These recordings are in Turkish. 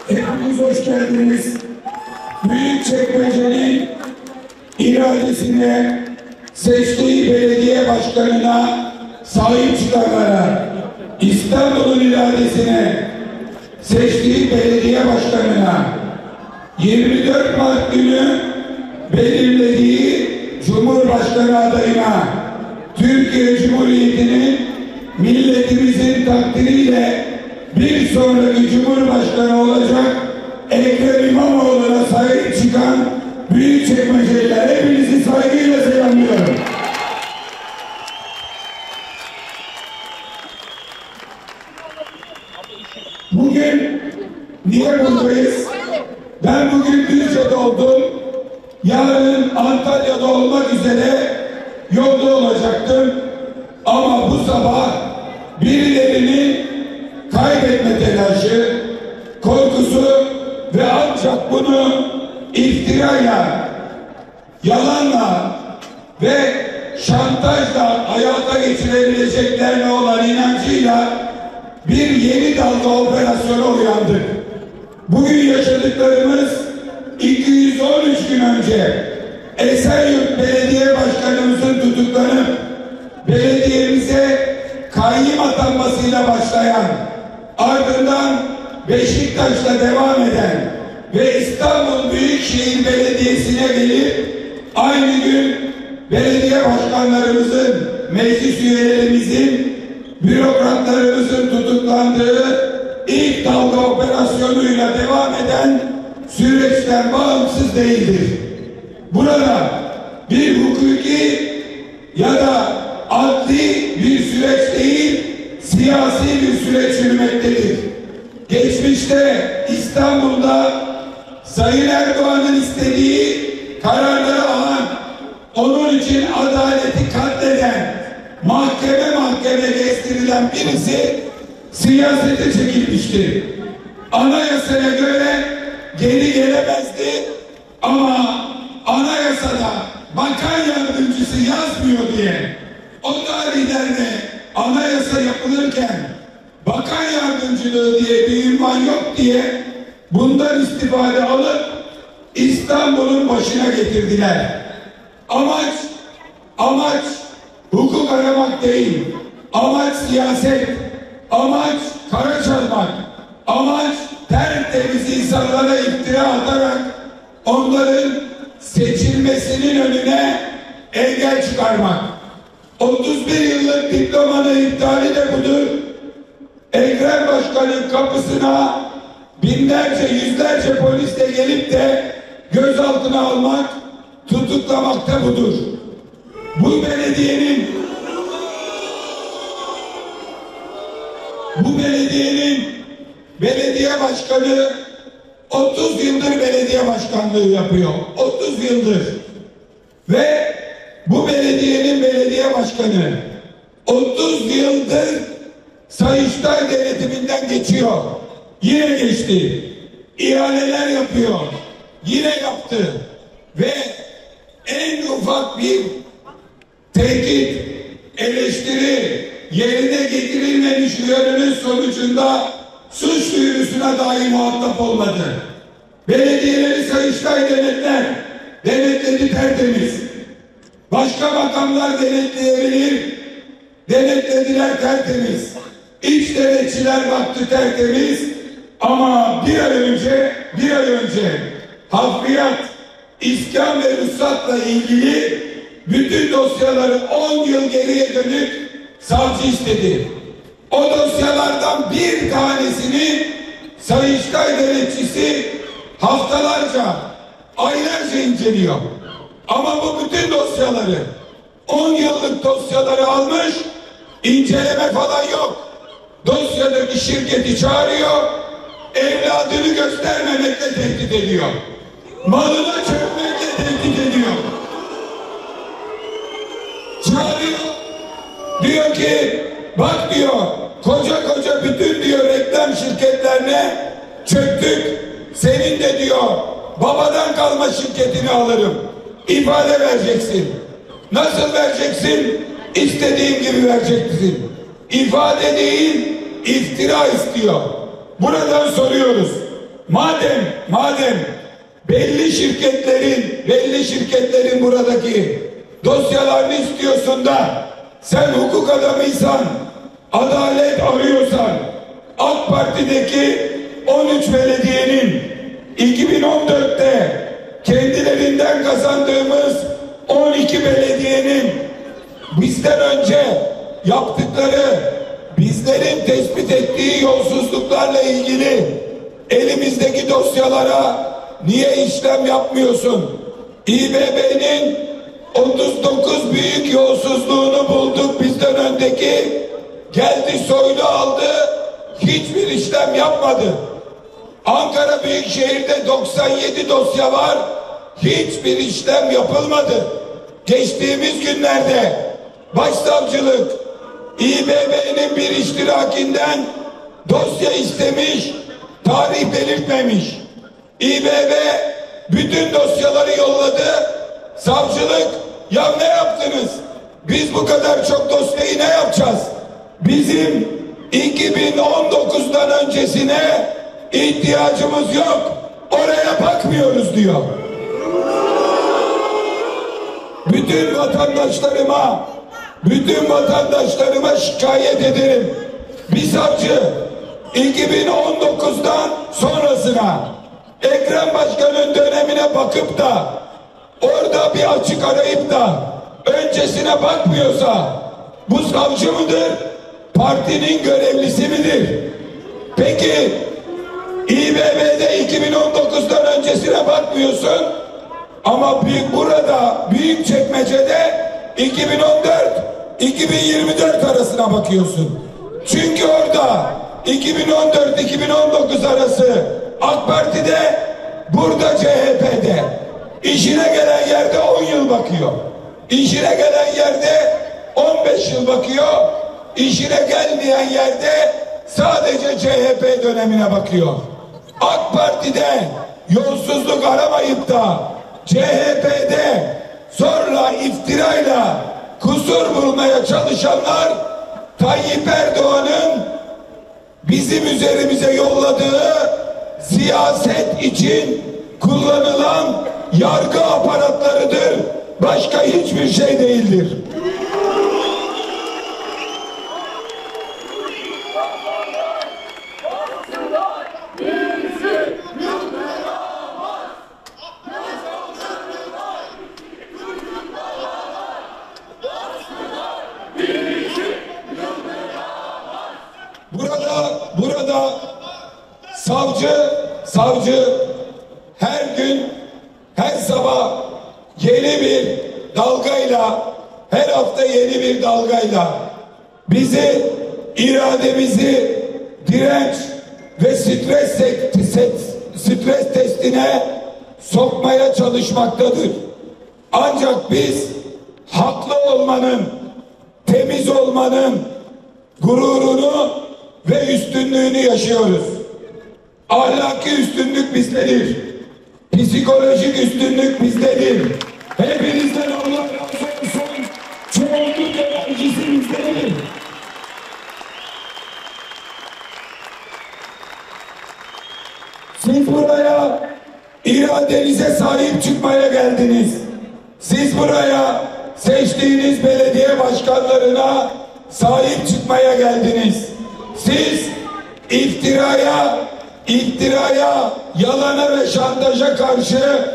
Hepiniz hoş geldiniz. Büyükçekmece'nin iradesine, seçtiği belediye başkanına sahip çıkanlara, İstanbul'un iradesine, seçtiği belediye başkanına 24 Mart günü belirlediği Cumhurbaşkanı adayına, Türkiye Cumhuriyeti'nin milletimizin takdiriyle bir sonraki Cumhurbaşkanı olacak Ekrem İmamoğlu'na sahip çıkan Büyükçekmeceliler, hepinizi saygıyla selamlıyorum. Bugün niye buradayız? Ben bugün Düzce'de oldum. Yarın Antalya'da olmak üzere yolda olacaktım. Ama bu sabah birilerinin kaybetme telaşı, korkusu ve ancak bunu iftirayla, yalanla ve şantajla hayata geçirebileceklerine olan inancıyla bir yeni dalga operasyona uyandık. Bugün yaşadıklarımız 213 gün önce Esenyurt Belediye Başkanımızın tutuklanıp belediyemize kayyım atanmasıyla başlayan, ardından Beşiktaş'ta devam eden ve İstanbul Büyükşehir Belediyesi'ne gelip aynı gün belediye başkanlarımızın, meclis üyelerimizin, bürokratlarımızın tutuklandığı ilk dalga operasyonuyla devam eden süreçten bağımsız değildir. Burada bir hukuki ya da adli bir süreç değil, siyasi bir süreç yürümektedir. Geçmişte İstanbul'da Sayın Erdoğan'ın istediği kararları alan, onun için adaleti katleden, mahkeme gezdirilen birisi siyasete çekilmişti. Anayasaya göre geri gelemezdi ama anayasada bakan yardımcısı yazmıyor diye o tarihlerde anayasa yapılırken bakan yardımcılığı diye bir ünvan yok diye bundan istifade alıp İstanbul'un başına getirdiler. Amaç hukuk aramak değil, amaç siyaset, amaç kara çalmak, amaç tertemiz insanlara iftira atarak onların seçilmesinin önüne engel çıkarmak. 31 yıllık diplomanın iptali de budur. Ekrem Başkan'ın kapısına binlerce, yüzlerce polisle gelip de gözaltına almak, tutuklamak da budur. Bu belediyenin belediye başkanı 30 yıldır belediye başkanlığı yapıyor. 30 yıldır. Ve bu belediyenin belediye başkanı 30 yıldır Sayıştay denetiminden geçiyor. Yine geçti. İhaleler yapıyor. Yine yaptı. Ve en ufak bir tehdit, eleştiri, yerine getirilmemiş uyarının sonucunda suç duyurusuna dahi muhatap olmadı. Belediyeleri Sayıştay denetler. Denetledi, tertemiz. Başka makamlar denetleyebilir. Denetlediler, tertemiz. İç denetçiler baktı, tertemiz. Ama bir ay önce hafriyat, iskan ve ruhsatla ilgili bütün dosyaları 10 yıl geriye dönük savcı istedi. O dosyalardan bir tanesini Sayıştay denetçisi haftalarca, aylarca inceliyor. Ama bu bütün dosyaları, 10 yıllık dosyaları almış, inceleme falan yok. Dosyadaki şirketi çağırıyor, evladını göstermemekle tehdit ediyor. Malına çökmekle tehdit ediyor. Çağırıyor, diyor ki bak diyor, koca bütün diyor reklam şirketlerine çöktük, senin de diyor babadan kalma şirketini alırım. İfade vereceksin. Nasıl vereceksin? İstediğin gibi vereceksin. İfade değil, iftira istiyor. Buradan soruyoruz. Madem belli şirketlerin buradaki dosyalarını istiyorsun da sen hukuk adamıysan, adalet arıyorsan, AK Parti'deki 13 belediyenin 2014'te kendilerinden kazandığımız 12 belediyenin bizden önce yaptıkları, bizlerin tespit ettiği yolsuzluklarla ilgili elimizdeki dosyalara niye işlem yapmıyorsun? İBB'nin 39 büyük yolsuzluğunu bulduk bizden öndeki, geldi Soylu aldı, hiçbir işlem yapmadı. Ankara Büyükşehir'de 97 dosya var, hiçbir işlem yapılmadı. Geçtiğimiz günlerde Başsavcılık İBB'nin bir iştirakinden dosya istemiş, tarih belirtmemiş. İBB bütün dosyaları yolladı. Savcılık, ya ne yaptınız? Biz bu kadar çok dosyayı ne yapacağız? Bizim 2019'dan öncesine ihtiyacımız yok. Oraya bakmıyoruz diyor. Bütün vatandaşlarıma şikayet ederim. Bir savcı 2019'dan sonrasına Ekrem Başkan'ın dönemine bakıp da orada bir açık arayıp da öncesine bakmıyorsa bu savcı mıdır? Partinin görevlisi midir? Peki İBB'de 2019'dan öncesine bakmıyorsun ama burada Büyükçekmece'de 2014-2024 arasına bakıyorsun. Çünkü orada 2014-2019 arası AK Parti'de, burada CHP'de. İşine gelen yerde 10 yıl bakıyor. İşine gelen yerde 15 yıl bakıyor. İşine gelmeyen yerde sadece CHP dönemine bakıyor. AK Parti'de yolsuzluk aramayıp da CHP'de zorla, iftirayla kusur bulmaya çalışanlar Tayyip Erdoğan'ın bizim üzerimize yolladığı siyaset için kullanılan yargı aparatlarıdır. Başka hiçbir şey değildir. Burada savcı her gün, her sabah yeni bir dalgayla, her hafta yeni bir dalgayla bizi, irademizi direnç ve stres testine sokmaya çalışmaktadır. Ancak biz haklı olmanın, temiz olmanın gururunu ve üstünlüğünü yaşıyoruz. Ahlaki üstünlük bizdedir. Psikolojik üstünlük bizdedir. Hepinizden Allah razı olsun. Çoğunluk enerjisi bizdedir. Siz buraya iradenize sahip çıkmaya geldiniz. Siz buraya seçtiğiniz belediye başkanlarına sahip çıkmaya geldiniz. Siz iftiraya, yalana ve şantaja karşı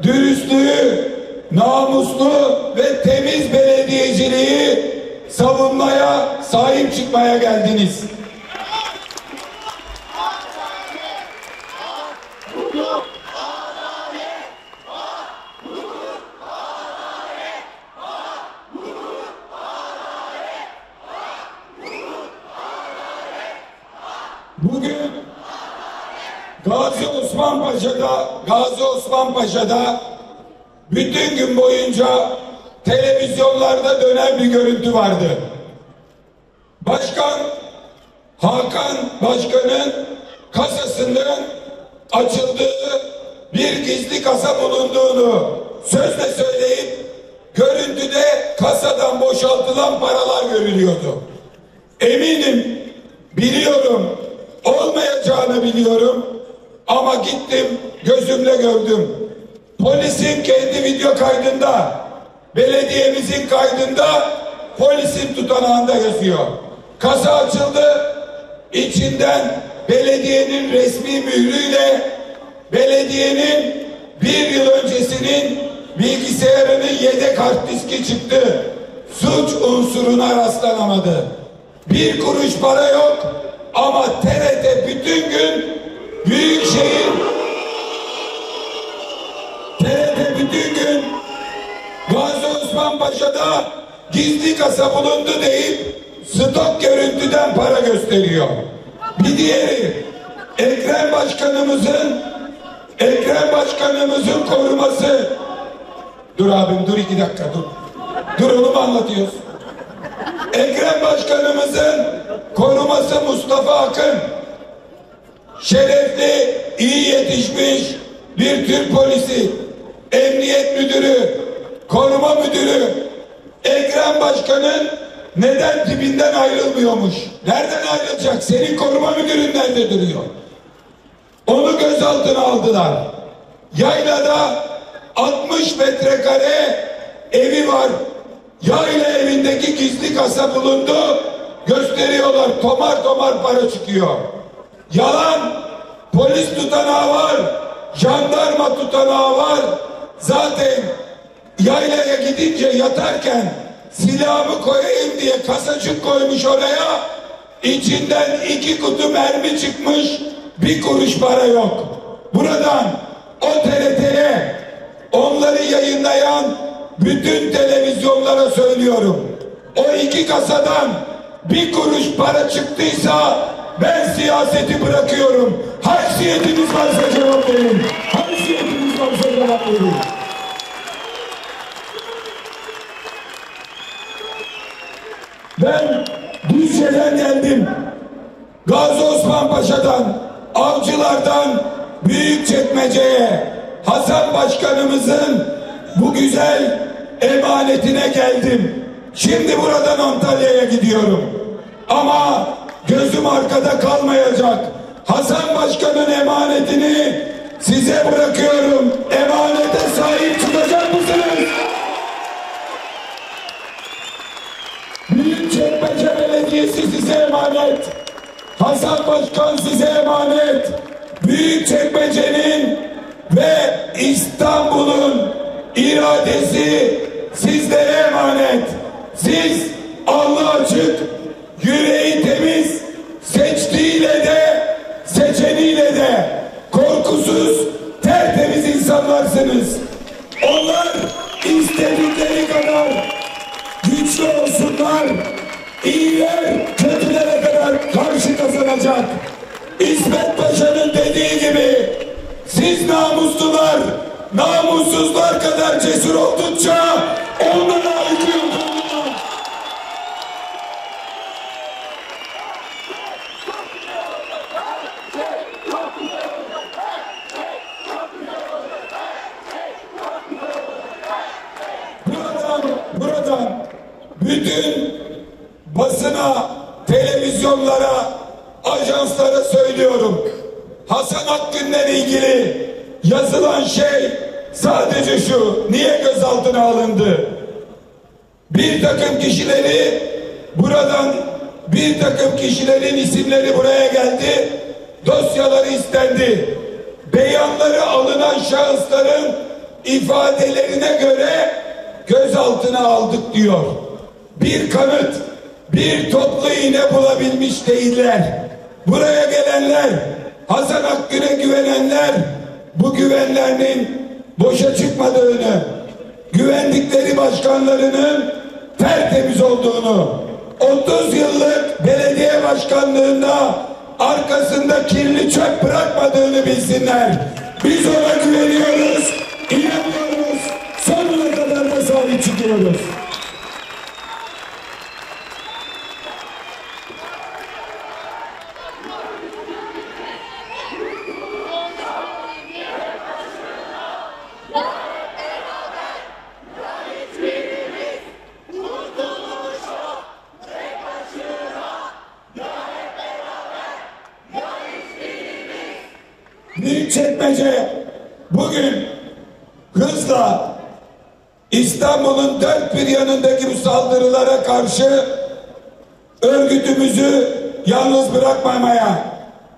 dürüstlüğü, namuslu ve temiz belediyeciliği savunmaya, sahip çıkmaya geldiniz. Bugün Gazi Osman Paşa'da bütün gün boyunca televizyonlarda dönen bir görüntü vardı. Hakan Başkan'ın kasasının açıldığı bir gizli kasa bulunduğunu sözle söyleyip görüntüde kasadan boşaltılan paralar görülüyordu. Eminim, biliyorum, olmayacağını biliyorum. Ama gittim, gözümle gördüm. Polisin kendi video kaydında, belediyemizin kaydında, polisin tutanağında yazıyor. Kasa açıldı, içinden belediyenin resmi mührüyle belediyenin bir yıl öncesinin bilgisayarının yedek hard diski çıktı. Suç unsuruna rastlanamadı. Bir kuruş para yok ama TRT bütün gün Büyükşehir TRT bütün gün Gazi Osman Paşa'da gizli kasa bulundu deyip stok görüntüden para gösteriyor. Bir diğeri Ekrem Başkanımızın koruması. Dur abim dur 2 dakika dur. Dur onu mu anlatıyoruz? Ekrem Başkanımızın koruması Mustafa Akın. Şerefli, iyi yetişmiş bir Türk polisi, emniyet müdürü, koruma müdürü. Ekrem Başkan'ın neden dibinden ayrılmıyormuş? Nereden ayrılacak? Senin koruma müdürün nerede duruyor? Onu gözaltına aldılar. Yaylada 60 metrekare evi var. Yayla evindeki gizli kasa bulundu. Gösteriyorlar. Tomar tomar para çıkıyor. Yalan. Polis tutanağı var. Jandarma tutanağı var. Zaten yaylaya gidince yatarken silahımı koyayım diye kasacık koymuş oraya. İçinden 2 kutu mermi çıkmış. 1 kuruş para yok. Buradan o TRT'ye, onları yayınlayan bütün televizyonlara söylüyorum. O 2 kasadan 1 kuruş para çıktıysa ben siyaseti bırakıyorum. Haysiyetiniz varsa cevap verin. Haysiyetiniz varsa cevap verin. Ben Düzce'den geldim. Gazi Osman Paşa'dan, Avcılar'dan Büyükçekmece'ye Hasan Başkanımızın bu güzel emanetine geldim. Şimdi buradan Antalya'ya gidiyorum. Ama gözüm arkada kalmayacak. Hasan Başkan'ın emanetini size bırakıyorum. Emanete sahip çıkacak mısınız? Büyükçekmece Belediyesi size emanet. Hasan Başkan size emanet. Büyükçekmece'nin ve İstanbul'un iradesi sizlere emanet. Siz alnı açık, yüreği temiz, seçtiğiyle de seçeniyle de korkusuz, tertemiz insanlarsınız. Onlar istedikleri kadar güçlü olsunlar. İyiler kötülere kadar karşı kazanacak. İsmet Paşa'nın dediği gibi siz namuslular, namussuzlar kadar cesur oldukça onlara aykırı. Buradan bütün basına, televizyonlara, ajanslara söylüyorum. Hasan Akgün'le ilgili yazılan şey sadece şu: niye gözaltına alındı? Bir takım kişilerin isimleri buraya geldi. Dosyaları istendi. Beyanları alınan şahısların ifadelerine göre gözaltına aldık diyor. Bir kanıt, bir toplu iğne bulabilmiş değiller. Buraya gelenler, Hasan Akgün'e güvenenler, bu güvenlerinin boşa çıkmadığını, güvendikleri başkanlarının tertemiz olduğunu, 30 yıllık belediye başkanlığında arkasında kirli çöp bırakmadığını bilsinler. Biz ona güveniyoruz, inanıyoruz, sonuna kadar da sahip çıkıyoruz. Büyükçekmece bugün hızla İstanbul'un dört bir yanındaki bu saldırılara karşı örgütümüzü yalnız bırakmamaya,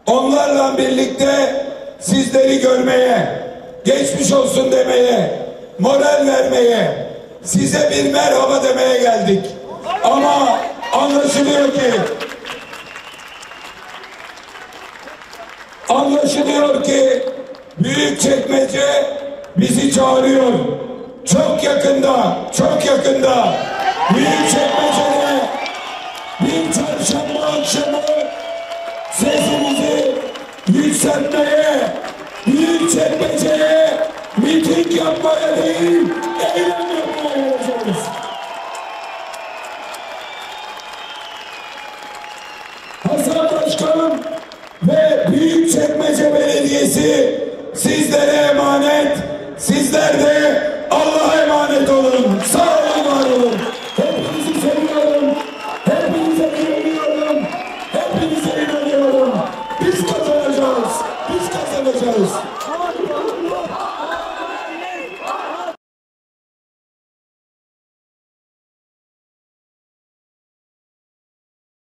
onlarla birlikte sizleri görmeye, geçmiş olsun demeye, moral vermeye, size bir merhaba demeye geldik. Ama anlaşılıyor ki Büyükçekmece bizi çağırıyor. Çok yakında Büyükçekmece'de bir çarşamba akşamı sesimizi yükseltmeye, Büyükçekmece'ye miting yapmaya değil, eylem yapmaya geleceğiz. Hasan Başkan ve Büyükçekmece Belediyesi sizlere emanet. Sizler de Allah'a emanet olun. Sağ olun, var olun.